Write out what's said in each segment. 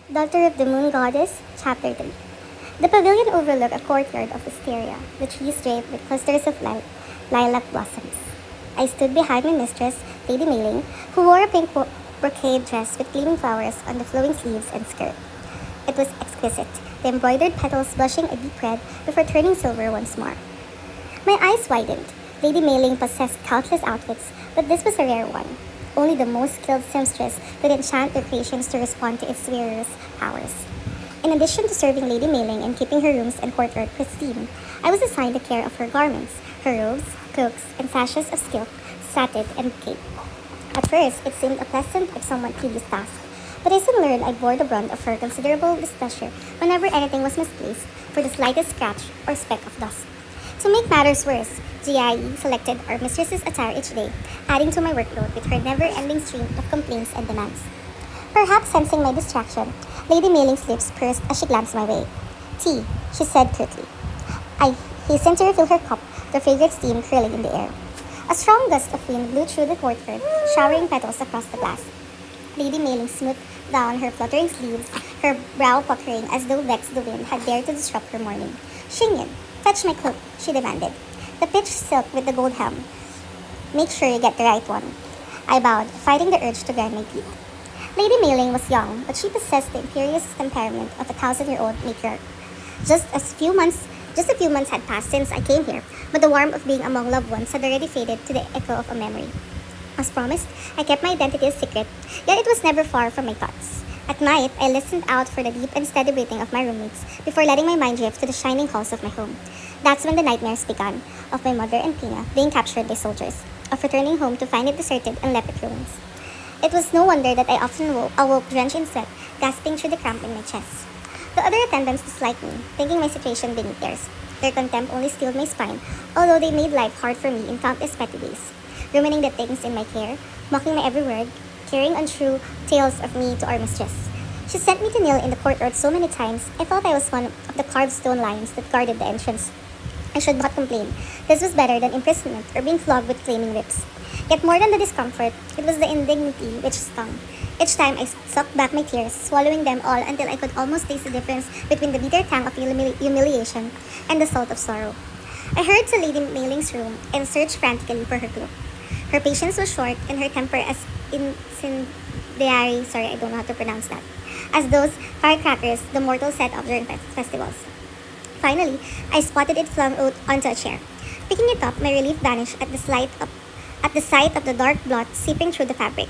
Daughter of the Moon Goddess, Chapter 3. The pavilion overlooked a courtyard of wisteria, the trees draped with clusters of lilac blossoms. I stood behind my mistress, Lady Mailing, who wore a pink brocade dress with gleaming flowers on the flowing sleeves and skirt. It was exquisite, the embroidered petals blushing a deep red before turning silver once more. My eyes widened. Lady Mailing possessed countless outfits, but this was a rare one. Only the most skilled seamstress could enchant their creations to respond to its wearer's powers. In addition to serving Lady Mailing and keeping her rooms and courtyard pristine, I was assigned the care of her garments, her robes, cloaks, and sashes of silk, satin, and cape. At first, it seemed a pleasant if somewhat tedious task, but I soon learned I bore the brunt of her considerable displeasure whenever anything was misplaced for the slightest scratch or speck of dust. To make matters worse, GIE selected our mistress's attire each day, adding to my workload with her never-ending stream of complaints and demands. Perhaps sensing my distraction, Lady Mailing's lips pursed as she glanced my way. "Tea," she said curtly. I hastened to refill her cup, the fragrant steam curling in the air. A strong gust of wind blew through the courtyard, showering petals across the glass. Lady Mailing smoothed down her fluttering sleeves, her brow puckering as though vexed the wind had dared to disrupt her morning. "Xingyan, fetch my cloak," she demanded. "The pitch silk with the gold hem. Make sure you get the right one." I bowed, fighting the urge to grind my teeth. Lady Mailing was young, but she possessed the imperious temperament of a thousand-year-old matriarch. Just a few months had passed since I came here, but the warmth of being among loved ones had already faded to the echo of a memory. As promised, I kept my identity a secret, yet it was never far from my thoughts. At night, I listened out for the deep and steady breathing of my roommates before letting my mind drift to the shining halls of my home. That's when the nightmares began, of my mother and Pina being captured by soldiers, of returning home to find it deserted and left in ruins. It was no wonder that I often awoke drenched in sweat, gasping through the cramp in my chest. The other attendants disliked me, thinking my situation beneath theirs. Their contempt only steeled my spine, although they made life hard for me in countless petty ways, ruminating the things in my care, mocking my every word, carrying untrue tales of me to our mistress. She sent me to kneel in the courtyard so many times, I felt I was one of the carved stone lions that guarded the entrance. I should not complain. This was better than imprisonment or being flogged with flaming whips. Yet more than the discomfort, it was the indignity which stung. Each time I sucked back my tears, swallowing them all until I could almost taste the difference between the bitter tang of humiliation and the salt of sorrow. I hurried to Lady Mailing's room and searched frantically for her cloak. Her patience was short and her temper as incendiary, sorry, I don't know how to pronounce that, as those firecrackers the mortals set off during festivals. Finally, I spotted it flung out onto a chair. Picking it up, my relief vanished at the sight of the dark blot seeping through the fabric,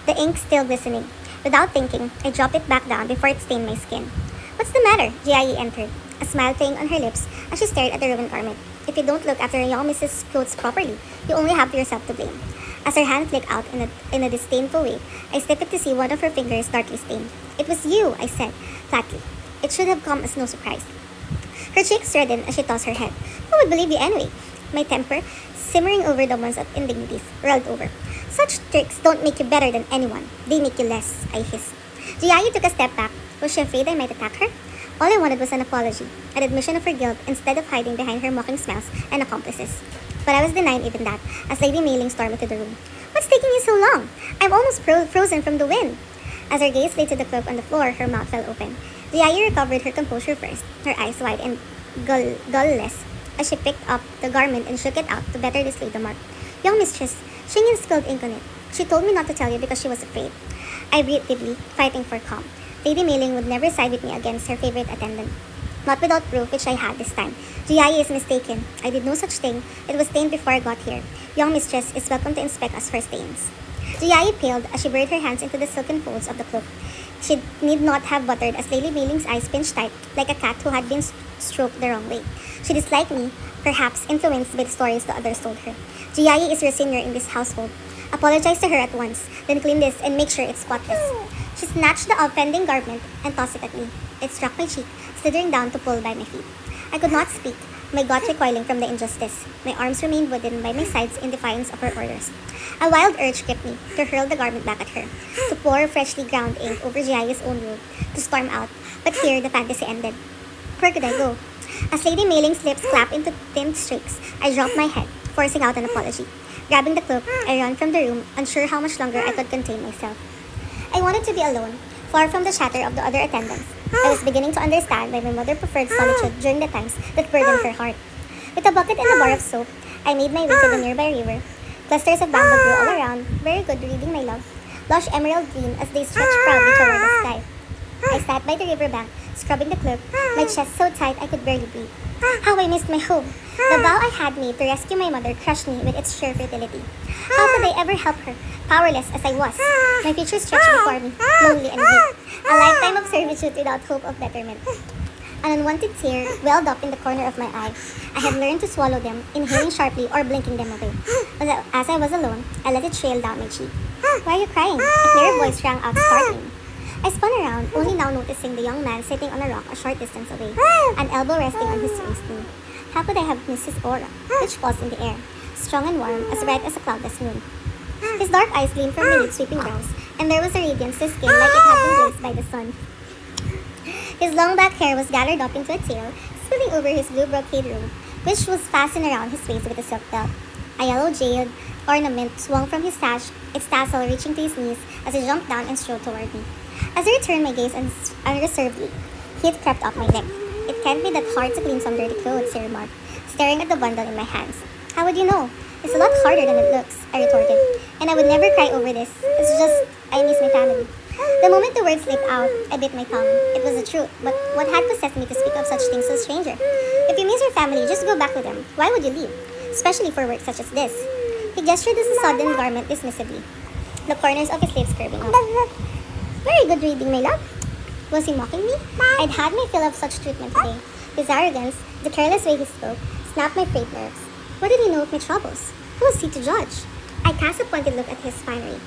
the ink still glistening. Without thinking, I dropped it back down before it stained my skin. "What's the matter?" GIE entered, a smile playing on her lips as she stared at the ruined garment. "If you don't look after a young Mrs. clothes properly, you only have yourself to blame." As her hand flicked out in a disdainful way, I sniffed to see one of her fingers darkly stained. "It was you," I said, flatly. It should have come as no surprise. Her cheeks reddened as she tossed her head. "Who would believe you anyway?" My temper, simmering over the ones of indignities, rolled over. "Such tricks don't make you better than anyone. They make you less," I hissed. GIE took a step back. Was she afraid I might attack her? All I wanted was an apology, an admission of her guilt instead of hiding behind her mocking smiles and accomplices. But I was denied even that, as Lady Mailing stormed into the room. "What's taking you so long? I'm almost frozen from the wind." As her gaze lay to the cloak on the floor, her mouth fell open. GIE recovered her composure first, her eyes wide and guileless, as she picked up the garment and shook it out to better display the mark. "Young mistress, Xingyin spilled ink on it. She told me not to tell you because she was afraid." I breathed deeply, fighting for calm. Lady Mailing would never side with me against her favorite attendant. Not without proof, which I had this time. GIE is mistaken. I did no such thing. It was stained before I got here. Young mistress is welcome to inspect us for stains. GIE paled as she buried her hands into the silken folds of the cloak. She need not have buttered as Lady Mailing's eyes pinched tight, like a cat who had been stroked the wrong way. She disliked me, perhaps influenced by the stories the others told her. "GIE is your senior in this household. Apologize to her at once, then clean this and make sure it's spotless." She snatched the offending garment and tossed it at me. It struck my cheek, slithering down to pull by my feet. I could not speak, my gut recoiling from the injustice. My arms remained wooden by my sides in defiance of her orders. A wild urge gripped me to hurl the garment back at her, to pour freshly ground ink over GIE's own robe, to storm out. But here the fantasy ended. Where could I go? As Lady Mailing's lips clapped into thin streaks, I dropped my head, forcing out an apology. Grabbing the cloak, I ran from the room, unsure how much longer I could contain myself. I wanted to be alone, far from the chatter of the other attendants. I was beginning to understand why my mother preferred solitude during the times that burdened her heart. With a bucket and a bar of soap, I made my way to the nearby river. Clusters of bamboo grew all around. Very good reading, my love. Lush emerald green as they stretched proudly toward the sky. I sat by the riverbank, scrubbing the cloak, my chest so tight I could barely breathe. How I missed my home! The vow I had made to rescue my mother crushed me with its sheer fertility. How could I ever help her, powerless as I was? My future stretched before me, lonely and bleak. A lifetime of servitude without hope of betterment. An unwanted tear welled up in the corner of my eye. I had learned to swallow them, inhaling sharply or blinking them away. As I was alone, I let it trail down my cheek. Why are you crying? A clear voice rang out, startling me. I spun around, only now noticing the young man sitting on a rock a short distance away, an elbow resting on his raised knee. How could I have missed his aura, which was in the air, strong and warm, as bright as a cloudless moon? His dark eyes gleamed from beneath sweeping brows, and there was a radiance to his skin like it had been blazed by the sun. His long black hair was gathered up into a tail, smoothing over his blue brocade robe, which was fastened around his waist with a silk belt. A yellow jade ornament swung from his sash, its tassel reaching to his knees as he jumped down and strode toward me. As I returned my gaze unreservedly, heat crept up my neck. It can't be that hard to clean some dirty clothes, he remarked, staring at the bundle in my hands. How would you know? It's a lot harder than it looks, I retorted. And I would never cry over this. It's just, I miss my family. The moment the words slipped out, I bit my tongue. It was the truth, but what had possessed me to speak of such things to a stranger? If you miss your family, just go back with them. Why would you leave? Especially for work such as this. He gestured as a sodden garment dismissively, the corners of his lips curving up. Very good reading, my love. Was he mocking me? I'd had my fill of such treatment today. His arrogance, the careless way he spoke, snapped my frayed nerves. What did he know of my troubles? Who was he to judge? I cast a pointed look at his finery.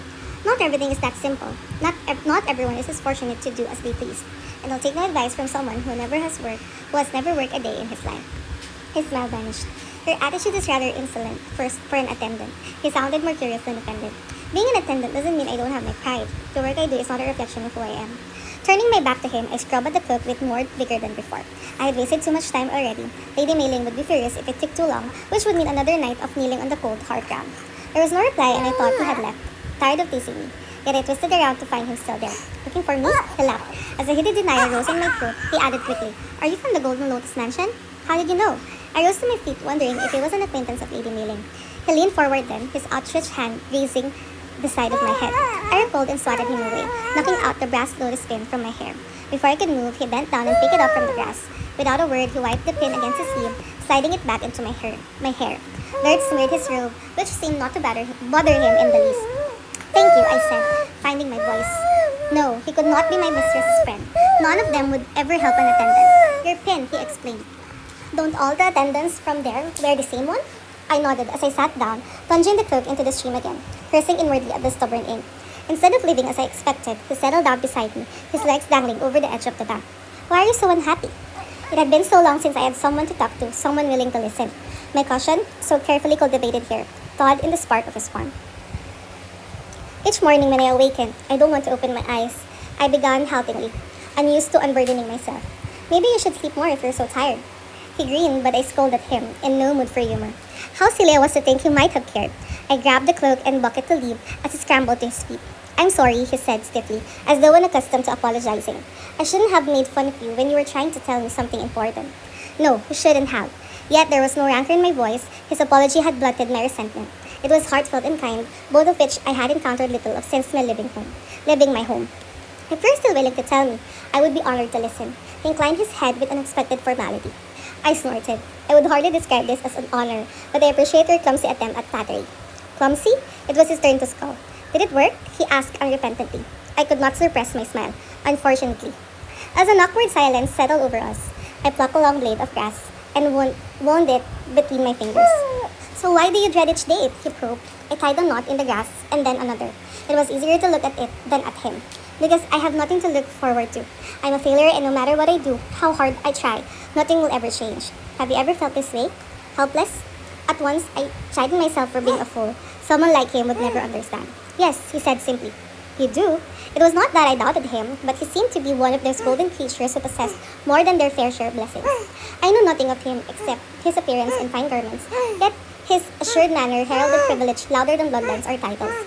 Not everything is that simple. Not everyone is as fortunate to do as they please. And I'll take no advice from someone who has never worked a day in his life. His smile vanished. Your attitude is rather insolent for an attendant. He sounded more curious than offended. Being an attendant doesn't mean I don't have my pride. The work I do is not a reflection of who I am. Turning my back to him, I scrubbed at the cloak with more vigor than before. I had wasted too much time already. Lady Mei would be furious if it took too long, which would mean another night of kneeling on the cold, hard ground. There was no reply, and I thought he had left, tired of teasing me. Yet I twisted around to find him still there. Looking for me? He laughed. As a heated denial rose in my throat, he added quickly, Are you from the Golden Lotus Mansion? How did you know? I rose to my feet, wondering if he was an acquaintance of Lady Mei. He leaned forward then, his outstretched hand raising the side of my head. I repelled and swatted him away, knocking out the brass lotus pin from my hair. Before I could move, he bent down and picked it up from the grass. Without a word, he wiped the pin against his sleeve, sliding it back into my hair. Dirt smeared his robe, which seemed not to bother him in the least. Thank you, I said, finding my voice. No, he could not be my mistress's friend. None of them would ever help an attendant. Your pin, he explained. Don't all the attendants from there wear the same one? I nodded as I sat down, plunging the cloak into the stream again, cursing inwardly at the stubborn ink. Instead of leaving as I expected, he settled down beside me, his legs dangling over the edge of the bank. Why are you so unhappy? It had been so long since I had someone to talk to, someone willing to listen. My caution, so carefully cultivated here, thawed in the spark of his warmth. Each morning when I awakened, I don't want to open my eyes. I began haltingly, unused to unburdening myself. Maybe you should sleep more if you're so tired. He grinned, but I scolded him, in no mood for humor. How silly I was to think he might have cared. I grabbed the cloak and bucket to leave as he scrambled to his feet. I'm sorry, he said stiffly, as though unaccustomed to apologizing. I shouldn't have made fun of you when you were trying to tell me something important. No, you shouldn't have. Yet there was no rancor in my voice. His apology had blunted my resentment. It was heartfelt and kind, both of which I had encountered little of since my leaving my home. If you're still willing to tell me, I would be honored to listen. He inclined his head with unexpected formality. I snorted. I would hardly describe this as an honor, but I appreciate your clumsy attempt at flattery. Clumsy? It was his turn to scowl. Did it work? He asked unrepentantly. I could not suppress my smile, unfortunately. As an awkward silence settled over us, I plucked a long blade of grass and wound it between my fingers. So why do you dread each date? He probed. I tied a knot in the grass and then another. It was easier to look at it than at him, because I have nothing to look forward to. I'm a failure, and no matter what I do, how hard I try, nothing will ever change. Have you ever felt this way? Helpless? At once, I chided myself for being a fool. Someone like him would never understand. Yes, he said simply. You do? It was not that I doubted him, but he seemed to be one of those golden creatures who possessed more than their fair share of blessings. I knew nothing of him except his appearance and fine garments, yet his assured manner heralded privilege louder than bloodlines or titles.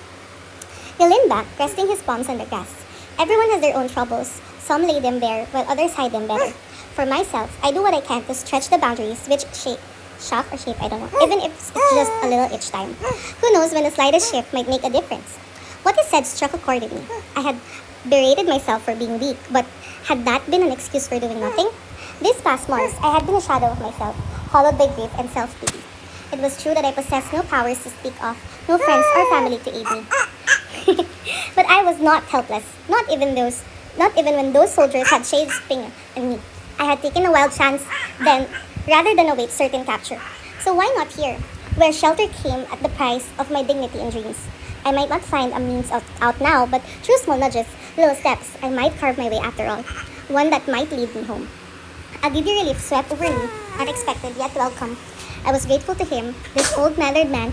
He leaned back, resting his palms on the grass. Everyone has their own troubles. Some lay them bare, while others hide them better. For myself, I do what I can to stretch the boundaries, which shape, I don't know, even if it's just a little each time. Who knows when the slightest shift might make a difference? What he said struck a chord with me. I had berated myself for being weak, but had that been an excuse for doing nothing? These past months, I had been a shadow of myself, hollowed by grief and self-pity. It was true that I possessed no powers to speak of, no friends or family to aid me. But I was not helpless, not even when those soldiers had shades finger on me. I had taken a wild chance then, rather than await certain capture. So why not here, where shelter came at the price of my dignity and dreams? I might not find a means out now, but through small nudges, little steps, I might carve my way after all. One that might lead me home. A giddy relief swept over me, unexpected yet welcome. I was grateful to him, this old-mannered man,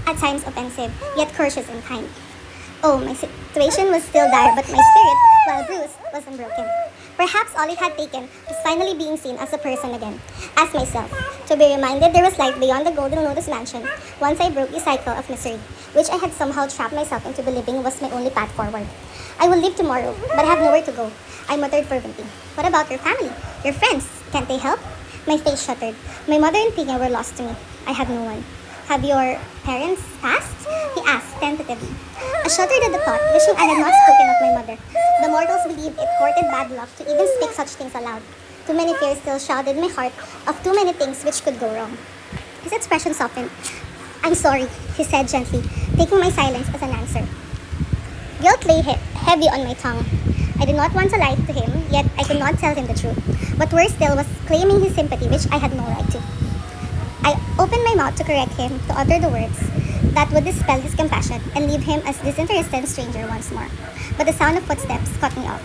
at times offensive, yet courteous and kind. Oh, my situation was still dire, but my spirit, while bruised, was unbroken. Perhaps all it had taken was finally being seen as a person again, as myself, to be reminded there was light beyond the Golden Lotus mansion once I broke the cycle of misery, which I had somehow trapped myself into believing was my only path forward. I will leave tomorrow, but I have nowhere to go, I muttered fervently. What about your family? Your friends? Can't they help? My face shuddered. My mother and Pina were lost to me. I had no one. Have your parents passed? He asked tentatively. I shuddered at the thought, wishing I had not spoken of my mother. The mortals believed it courted bad luck to even speak such things aloud. Too many fears still shrouded my heart of too many things which could go wrong. His expression softened. I'm sorry, he said gently, taking my silence as an answer. Guilt lay heavy on my tongue. I did not want to lie to him, yet I could not tell him the truth. But worse still was claiming his sympathy, which I had no right to. I opened my mouth to correct him, to utter the words that would dispel his compassion and leave him as disinterested stranger once more. But the sound of footsteps cut me off.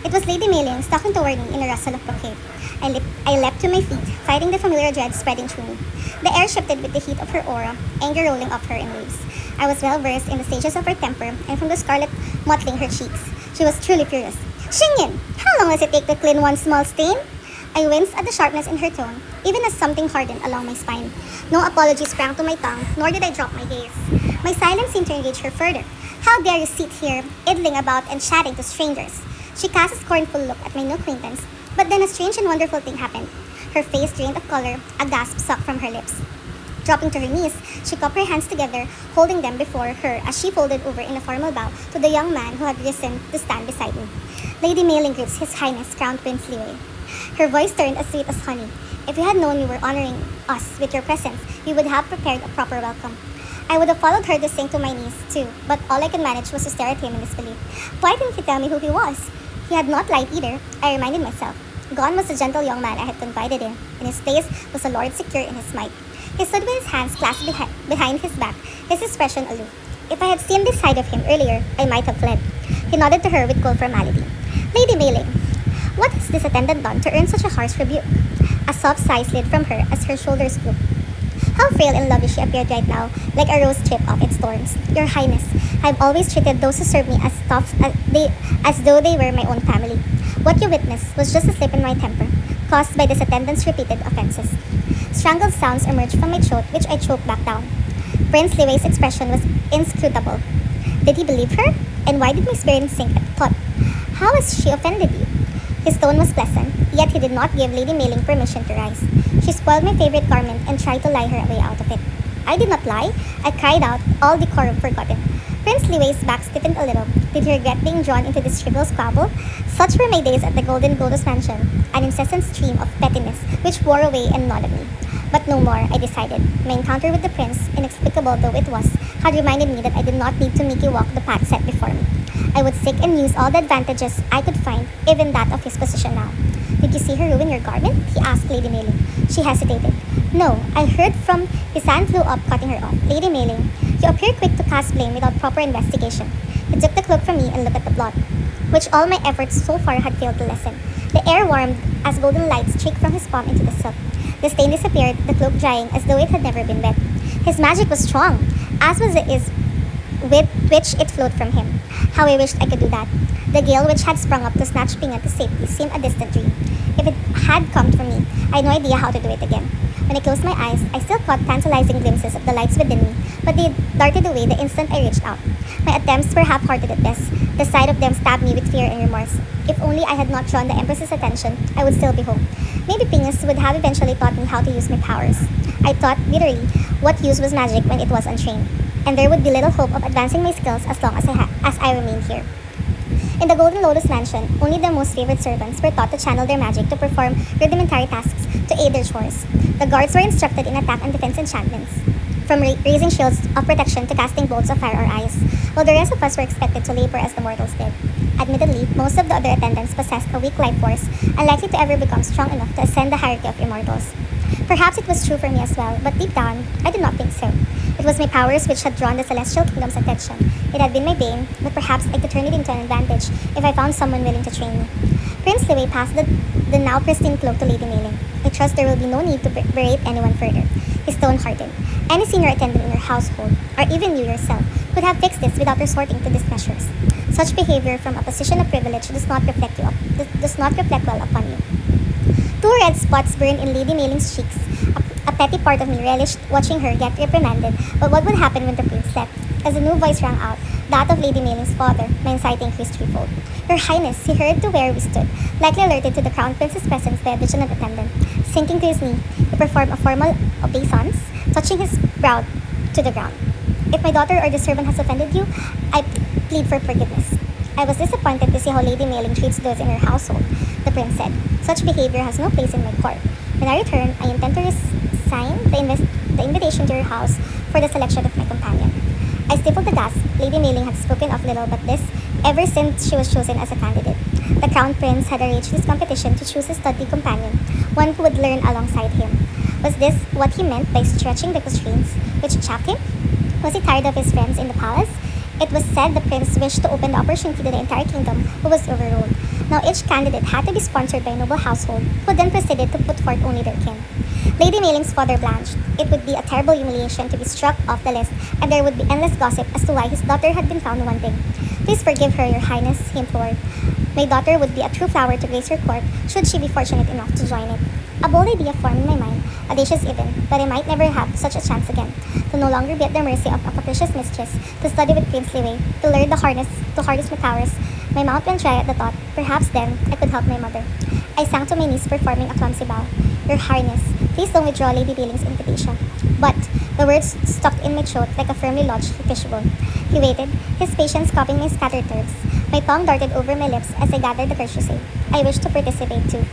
It was Lady Mei stalking toward me in a rustle of brocade. I leapt to my feet, fighting the familiar dread spreading through me. The air shifted with the heat of her aura, anger rolling off her in waves. I was well versed in the stages of her temper, and from the scarlet mottling her cheeks, she was truly furious. Xingyin, how long does it take to clean one small stain? I winced at the sharpness in her tone, even as something hardened along my spine. No apology sprang to my tongue, nor did I drop my gaze. My silence seemed to engage her further. How dare you sit here, idling about and chatting to strangers? She cast a scornful look at my new acquaintance, but then a strange and wonderful thing happened. Her face drained of color, a gasp sucked from her lips. Dropping to her knees, she cupped her hands together, holding them before her as she folded over in a formal bow to the young man who had risen to stand beside me. Lady Mei greets His Highness Crown Prince Liwei. Her voice turned as sweet as honey. If you had known you were honoring us with your presence, you would have prepared a proper welcome. I would have followed her to sink to my knees, too, but all I could manage was to stare at him in disbelief. Why didn't he tell me who he was? He had not lied either, I reminded myself. Gone was the gentle young man I had confided in his place was a lord secure in his might. He stood with his hands clasped behind his back, his expression aloof. If I had seen this side of him earlier, I might have fled. He nodded to her with cold formality. Lady Mei, what has this attendant done to earn such a harsh rebuke? A soft sigh slid from her as her shoulders drooped. How frail and lovely she appeared right now, like a rose stripped off its thorns. Your Highness, I've always treated those who serve me as though they were my own family. What you witnessed was just a slip in my temper, caused by this attendant's repeated offenses. Strangled sounds emerged from my throat, which I choked back down. Prince Liwei's expression was inscrutable. Did he believe her? And why did my spirit sink at the thought? How has she offended you? His tone was pleasant, yet he did not give Lady Mei permission to rise. She spoiled my favorite garment and tried to lie her way out of it. I did not lie. I cried out, all decorum forgotten. Prince Liwei's back stiffened a little. Did he regret being drawn into this trivial squabble? Such were my days at the Golden Lotus Mansion, an incessant stream of pettiness which wore away and gnawed at me. But no more, I decided. My encounter with the prince, inexplicable though it was, had reminded me that I did not need to make you walk the path set before me. I would seek and use all the advantages I could find, even that of his position now. Did you see her ruin your garment? He asked Lady Mei. She hesitated. No, I heard from his hand flew up, cutting her off. Lady Mei, you appear quick to cast blame without proper investigation. He took the cloak from me and looked at the blot, which all my efforts so far had failed to lessen. The air warmed as golden light streaked from his palm into the silk. The stain disappeared, the cloak drying as though it had never been wet. His magic was strong, as was it is with which it flowed from him. How I wished I could do that. The gale which had sprung up to snatch Pina to safety seemed a distant dream. If it had come from me, I had no idea how to do it again. When I closed my eyes, I still caught tantalizing glimpses of the lights within me, but they darted away the instant I reached out. My attempts were half-hearted at best. The sight of them stabbed me with fear and remorse. If only I had not drawn the Empress's attention, I would still be home. Maybe Pingus would have eventually taught me how to use my powers. I thought, literally, what use was magic when it was untrained? And there would be little hope of advancing my skills as long as I remained here. In the Golden Lotus Mansion, only the most favored servants were taught to channel their magic to perform rudimentary tasks to aid their chores. The guards were instructed in attack and defense enchantments, from raising shields of protection to casting bolts of fire or ice, while the rest of us were expected to labor as the mortals did. Admittedly, most of the other attendants possessed a weak life force, unlikely to ever become strong enough to ascend the hierarchy of immortals. Perhaps it was true for me as well, but deep down, I did not think so. It was my powers which had drawn the celestial kingdom's attention. It had been my bane, but perhaps I could turn it into an advantage if I found someone willing to train me. Prince Liwei passed the now pristine cloak to Lady Mei-ling. I trust there will be no need to berate anyone further. His tone hardened. Any senior attendant in your household, or even you yourself, could have fixed this without resorting to these measures. Such behavior from a position of privilege does not reflect well upon you. 2 red spots burned in Lady Mei-ling's cheeks. A petty part of me relished watching her get reprimanded, but what would happen when the prince left? As a new voice rang out, that of Lady Mei-ling's father, my anxiety increased threefold. Your Highness, he hurried to where we stood, likely alerted to the Crown Prince's presence by a vigilant attendant. Sinking to his knee, he performed a formal obeisance, touching his brow to the ground. If my daughter or the servant has offended you, I plead for forgiveness. I was disappointed to see how Lady Mei-ling treats those in her household, the prince said. Such behavior has no place in my court. When I return, I intend to sign the invitation to your house for the selection of my companion. I stifled the gasp. Lady Mei-ling had spoken of little but this ever since she was chosen as a candidate. The Crown Prince had arranged this competition to choose a study companion, one who would learn alongside him. Was this what he meant by stretching the constraints which chaffed him? Was he tired of his friends in the palace? It was said the prince wished to open the opportunity to the entire kingdom, who was overruled. Now each candidate had to be sponsored by a noble household, who then proceeded to put forth only their kin. Lady Mei-ling's father blanched. It would be a terrible humiliation to be struck off the list, and there would be endless gossip as to why his daughter had been found wanting. Please forgive her, your highness, he implored. My daughter would be a true flower to grace your court, should she be fortunate enough to join it. A bold idea formed in my mind, audacious even, but I might never have such a chance again, to no longer be at the mercy of a capricious mistress, to study with Prince Liwei, to learn to harness my powers. My mouth went dry at the thought. Perhaps then, I could help my mother. I sank to my knees, performing a clumsy bow. Your Highness, please don't withdraw Lady Mei-ling's invitation. But the words stuck in my throat like a firmly lodged fishbone. He waited, his patience copying my scattered nerves. My tongue darted over my lips as I gathered the courage to say, I wish to participate too.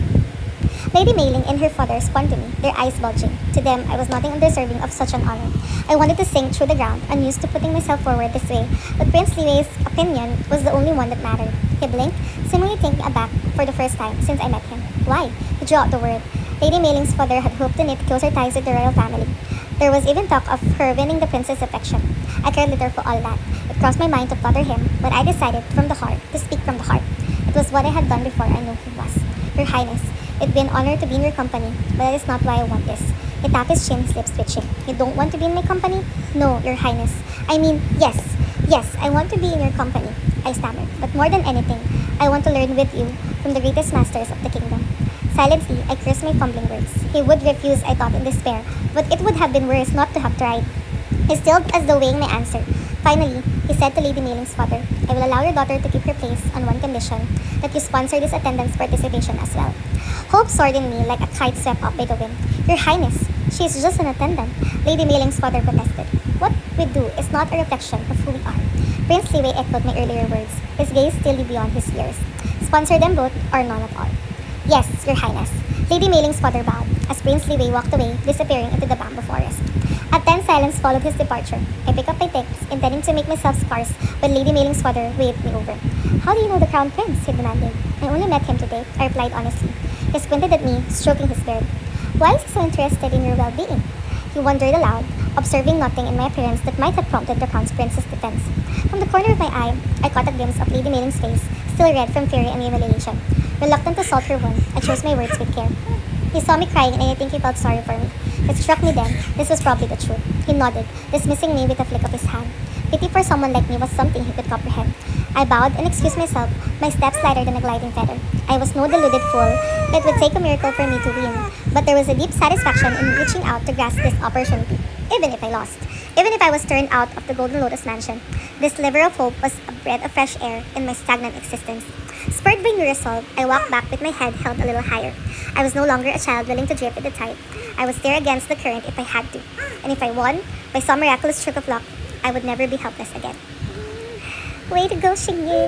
Lady Mei-ling and her father spun to me, their eyes bulging. To them, I was nothing undeserving of such an honor. I wanted to sink through the ground, unused to putting myself forward this way, but Prince Liwei's opinion was the only one that mattered. He blinked, seemingly taken aback for the first time since I met him. Why? He drew out the word. Lady Mei-ling's father had hoped to knit closer ties with the royal family. There was even talk of her winning the prince's affection. I cared little for all that. It crossed my mind to flatter him, but I decided from the heart to speak from the heart. It was what I had done before I knew he was. Your Highness, it'd be an honor to be in your company, but that is not why I want this. He tapped his chin, his lips twitching. You don't want to be in my company? No, Your Highness. I mean, yes, I want to be in your company, I stammered. But more than anything, I want to learn with you from the greatest masters of the kingdom. Silently, I cursed my fumbling words. He would refuse, I thought in despair, but it would have been worse not to have tried. He stilled as though weighing my answer. Finally, he said to Lady Mei-ling's father, I will allow your daughter to keep her place on one condition, that you sponsor this attendant's participation as well. Hope soared in me like a kite swept up by the wind. Your Highness, she is just an attendant, Lady Mei-ling's father protested. What we do is not a reflection of who we are. Prince Liwei echoed my earlier words, his gaze still beyond his years. Sponsor them both or none at all. Yes, Your Highness. Lady Mei-ling's father bowed as Prince Liwei walked away, disappearing into the bamboo forest. A tense silence followed his departure. I picked up my things, intending to make myself scarce when Lady Mei-ling's father waved me over. How do you know the Crown Prince? He demanded. I only met him today, I replied honestly. He squinted at me, stroking his beard. Why is he so interested in your well-being? He wondered aloud, observing nothing in my appearance that might have prompted the Crown Prince's defense. From the corner of my eye, I caught a glimpse of Lady Mei-ling's face, still red from fury and humiliation. Reluctant to salt her wound, I chose my words with care. He saw me crying and I think he felt sorry for me. It struck me then, this was probably the truth. He nodded, dismissing me with a flick of his hand. Pity for someone like me was something he could comprehend. I bowed and excused myself, my steps lighter than a gliding feather. I was no deluded fool. It would take a miracle for me to win, but there was a deep satisfaction in reaching out to grasp this opportunity, even if I lost. Even if I was turned out of the Golden Lotus mansion, this sliver of hope was a breath of fresh air in my stagnant existence. Spurred by new resolve, I walked back with my head held a little higher. I was no longer a child willing to drift with the tide. I was there against the current if I had to. And if I won, by some miraculous stroke of luck, I would never be helpless again. Way to go, Shingy!